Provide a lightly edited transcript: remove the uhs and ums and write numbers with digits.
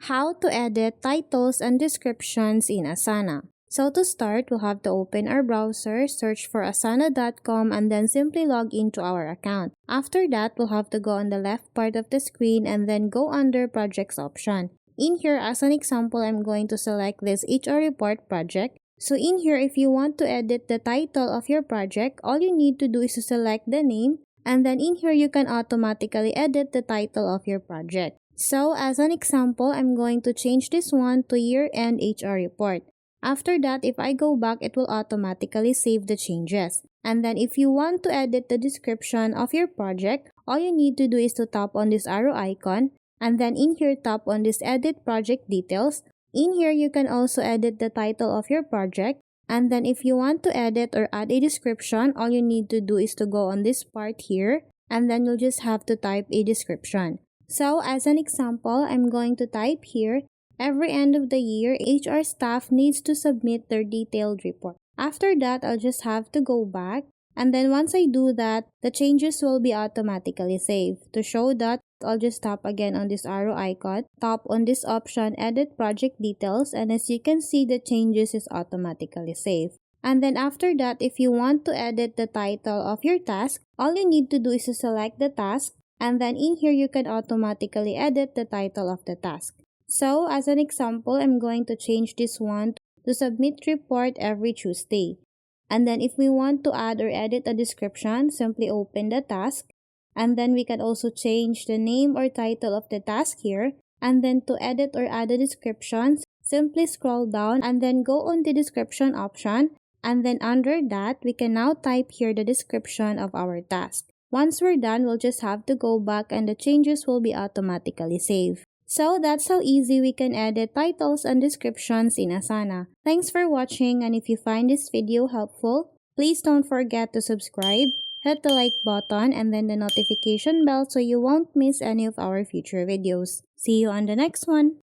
How to edit titles and descriptions in Asana. So to start, we'll have to open our browser, search for asana.com, and then simply log into our account. After that, we'll have to go on the left part of the screen and then go under Projects option. In here, as an example, I'm going to select this HR report project. So in here, if you want to edit the title of your project, all you need to do is to select the name, and then in here, you can automatically edit the title of your project. So as an example, I'm going to change this one to year-end HR report. After that, if I go back, it will automatically save the changes. And then if you want to edit the description of your project, all you need to do is to tap on this arrow icon, and then in here tap on this edit project details. In here, you can also edit the title of your project. And then if you want to edit or add a description, all you need to do is to go on this part here, and then you'll just have to type a description. So as an example, I'm going to type here, every end of the year, HR staff needs to submit their detailed report. After that, I'll just have to go back. And then once I do that, the changes will be automatically saved. To show that, I'll just tap again on this arrow icon, tap on this option, edit project details, and as you can see, the changes is automatically saved. And then after that, if you want to edit the title of your task, all you need to do is to select the task, and then in here you can automatically edit the title of the task. So as an example, I'm going to change this one to submit report every Tuesday. And then if we want to add or edit a description, simply open the task. And then we can also change the name or title of the task here. And then to edit or add a description, simply scroll down and then go on the description option. And then under that, we can now type here the description of our task. Once we're done, we'll just have to go back and the changes will be automatically saved. So that's how easy we can edit titles and descriptions in Asana. Thanks for watching, and if you find this video helpful, please don't forget to subscribe, hit the like button, and then the notification bell so you won't miss any of our future videos. See you on the next one!